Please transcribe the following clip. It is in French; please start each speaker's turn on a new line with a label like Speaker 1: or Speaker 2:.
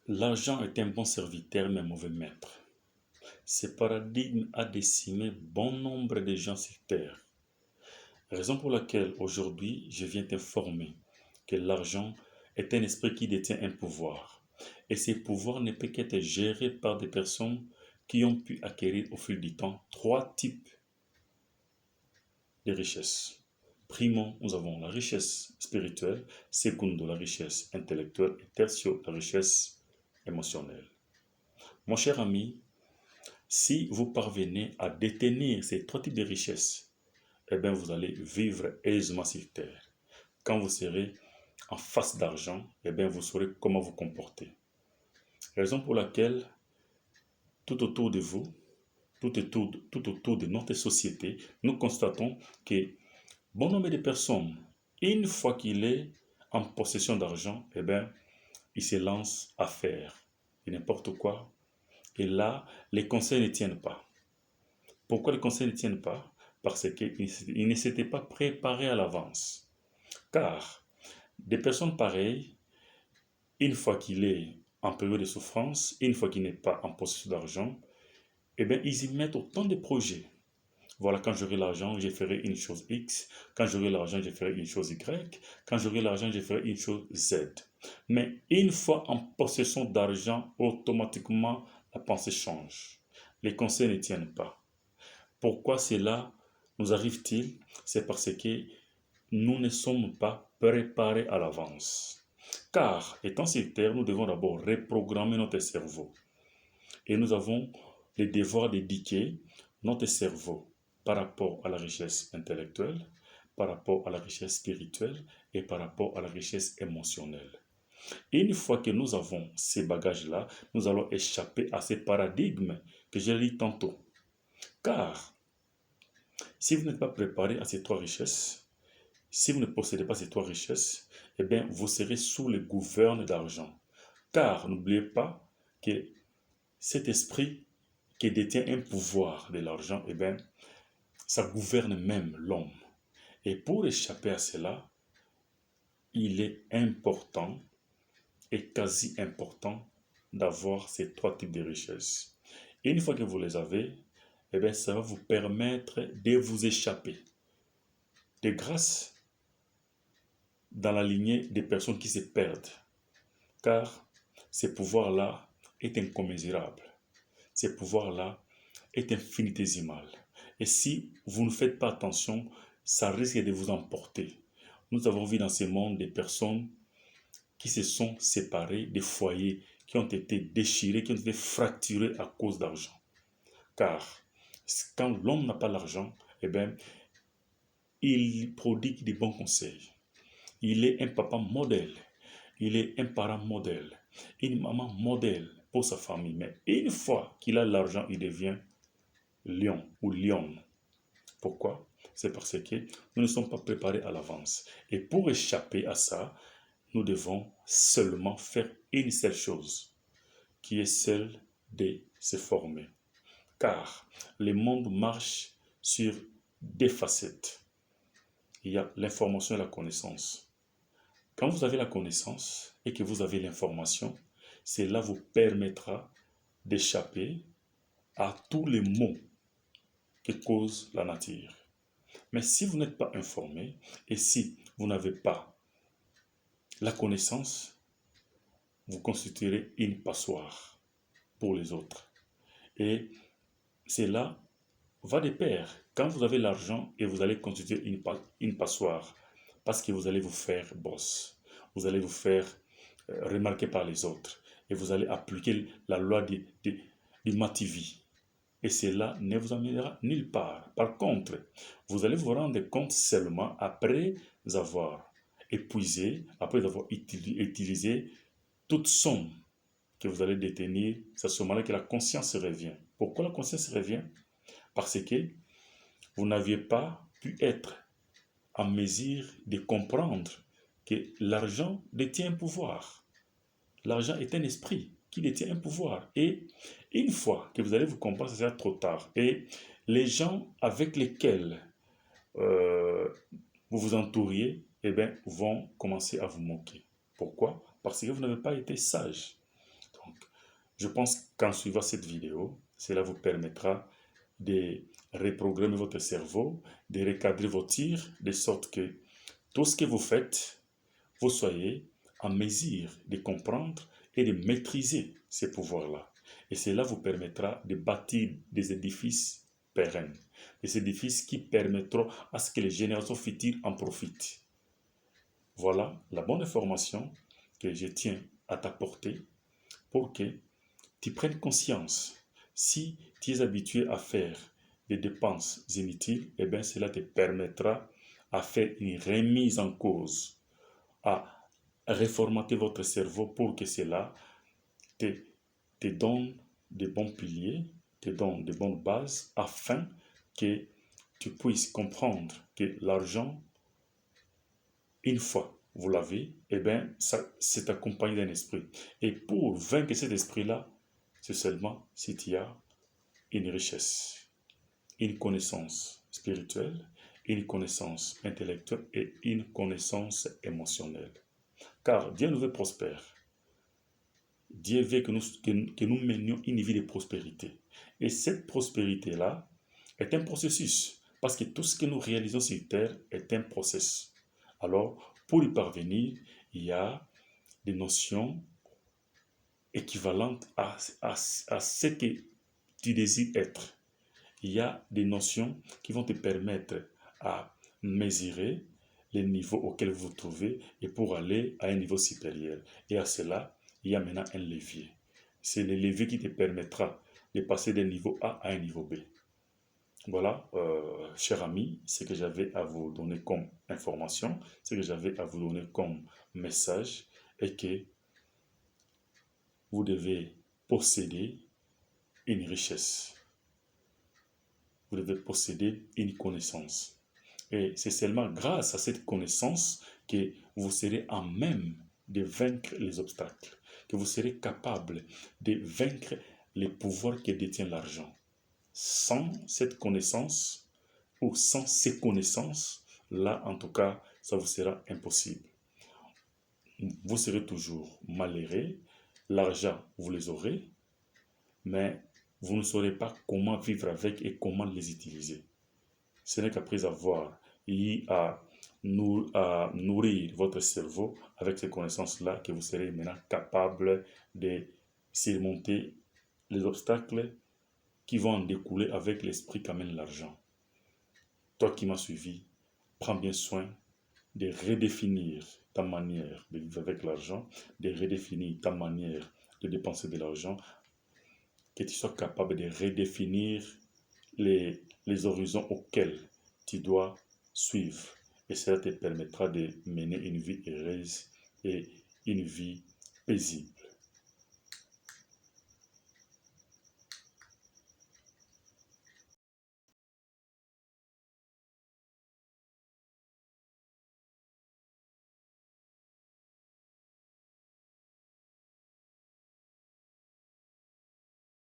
Speaker 1: L'argent est un bon serviteur mais un mauvais maître. Ce paradigme a décimé bon nombre de gens sur Terre. Raison pour laquelle aujourd'hui je viens t'informer que l'argent est un esprit qui détient un pouvoir. Et ce pouvoir ne peut qu'être géré par des personnes qui ont pu acquérir au fil du temps trois types de richesses. Primo, nous avons la richesse spirituelle, secundo, la richesse intellectuelle et tertio, la richesse émotionnelle. Mon cher ami, si vous parvenez à détenir ces trois types de richesses, eh bien vous allez vivre aisément sur terre. Quand vous serez en face d'argent, eh bien vous saurez comment vous comporter. Raison pour laquelle tout autour de vous, tout autour de notre société, nous constatons que bon nombre de personnes, une fois qu'il est en possession d'argent, eh bien, il se lance à faire n'importe quoi. Et là, les conseils ne tiennent pas. Pourquoi les conseils ne tiennent pas? Parce qu'ils ne s'étaient pas préparés à l'avance. Car des personnes pareilles, une fois qu'il est en période de souffrance, une fois qu'il n'est pas en possession d'argent, eh bien, ils y mettent autant de projets. Voilà, quand j'aurai l'argent, je ferai une chose X. Quand j'aurai l'argent, je ferai une chose Y. Quand j'aurai l'argent, je ferai une chose Z. Mais une fois en possession d'argent, automatiquement, la pensée change. Les conseils ne tiennent pas. Pourquoi cela nous arrive-t-il? C'est parce que nous ne sommes pas préparés à l'avance. Car, étant sur Terre, nous devons d'abord reprogrammer notre cerveau. Et nous avons le devoir d'éduquer notre cerveau par rapport à la richesse intellectuelle, par rapport à la richesse spirituelle et par rapport à la richesse émotionnelle. Et une fois que nous avons ces bagages-là, nous allons échapper à ces paradigmes que j'ai dit tantôt. Car si vous n'êtes pas préparé à ces trois richesses, si vous ne possédez pas ces trois richesses, eh bien, vous serez sous le gouvernement d'argent. Car n'oubliez pas que cet esprit qui détient un pouvoir de l'argent, eh bien, ça gouverne même l'homme. Et pour échapper à cela, il est important et quasi important d'avoir ces trois types de richesses. Et une fois que vous les avez, eh bien, ça va vous permettre de vous échapper de grâce dans la lignée des personnes qui se perdent. Car ce pouvoir-là est incommensurable. Ce pouvoir-là est infinitésimal. Et si vous ne faites pas attention, ça risque de vous emporter. Nous avons vu dans ce monde des personnes qui se sont séparées, des foyers qui ont été déchirés, qui ont été fracturés à cause d'argent. Car quand l'homme n'a pas l'argent, eh bien, il prodigue des bons conseils. Il est un papa modèle. Il est un parent modèle. Une maman modèle pour sa famille. Mais une fois qu'il a l'argent, il devient lion ou lionne. Pourquoi? C'est parce que nous ne sommes pas préparés à l'avance. Et pour échapper à ça, nous devons seulement faire une seule chose, qui est celle de se former. Car le monde marche sur deux facettes. Il y a l'information et la connaissance. Quand vous avez la connaissance et que vous avez l'information, cela vous permettra d'échapper à tous les maux que cause la nature. Mais si vous n'êtes pas informé et si vous n'avez pas la connaissance, vous constituerez une passoire pour les autres. Et cela va de pair. Quand vous avez l'argent et vous allez constituer une passoire, parce que vous allez vous faire boss, vous allez vous faire remarquer par les autres, et vous allez appliquer la loi du Mativi. Et cela ne vous amènera nulle part. Par contre, vous allez vous rendre compte seulement après avoir épuisé, après avoir utilisé toute somme que vous allez détenir. C'est à ce moment-là que la conscience revient. Pourquoi la conscience revient? Parce que vous n'aviez pas pu être en mesure de comprendre que l'argent détient un pouvoir. L'argent est un esprit qui détient un pouvoir. Et une fois que vous allez vous comprendre, ce sera trop tard. Et les gens avec lesquels vous vous entouriez, vont commencer à vous moquer. Pourquoi? Parce que vous n'avez pas été sage. Je pense qu'en suivant cette vidéo, cela vous permettra de reprogrammer votre cerveau, de recadrer vos tirs, de sorte que tout ce que vous faites, vous soyez en mesure de comprendre et de maîtriser ces pouvoirs-là. Et cela vous permettra de bâtir des édifices pérennes, des édifices qui permettront à ce que les générations futures en profitent. Voilà la bonne information que je tiens à t'apporter pour que tu prennes conscience. Si tu es habitué à faire des dépenses inutiles, eh bien cela te permettra à faire une remise en cause, à reformater votre cerveau pour que cela te donne de bons piliers, te donne de bonnes bases afin que tu puisses comprendre que l'argent, une fois vous l'avez, eh bien, c'est accompagné d'un esprit. Et pour vaincre cet esprit-là, c'est seulement si tu as une richesse, une connaissance spirituelle, une connaissance intellectuelle et une connaissance émotionnelle. Car Dieu nous veut prospères. Dieu veut que nous menions une vie de prospérité. Et cette prospérité-là est un processus. Parce que tout ce que nous réalisons sur Terre est un processus. Alors, pour y parvenir, il y a des notions équivalentes à ce que tu désires être. Il y a des notions qui vont te permettre à mesurer les niveaux auxquels vous vous trouvez et pour aller à un niveau supérieur. Et à cela, il y a maintenant un levier. C'est le levier qui te permettra de passer d'un niveau A à un niveau B. Voilà, chers amis, ce que j'avais à vous donner comme information, ce que j'avais à vous donner comme message est que vous devez posséder une richesse. Vous devez posséder une connaissance. Et c'est seulement grâce à cette connaissance que vous serez en même de vaincre les obstacles, que vous serez capable de vaincre les pouvoirs que détient l'argent. Sans cette connaissance ou sans ces connaissances, là en tout cas, ça vous sera impossible. Vous serez toujours malheureux, l'argent vous les aurez, mais vous ne saurez pas comment vivre avec et comment les utiliser. Ce n'est qu'après avoir eu à nourrir votre cerveau avec ces connaissances-là que vous serez maintenant capable de surmonter les obstacles qui vont en découler avec l'esprit qu'amène l'argent. Toi qui m'as suivi, prends bien soin de redéfinir ta manière de vivre avec l'argent, de redéfinir ta manière de dépenser de l'argent, que tu sois capable de redéfinir les horizons auxquels tu dois suivre. Et cela te permettra de mener une vie heureuse et une vie paisible.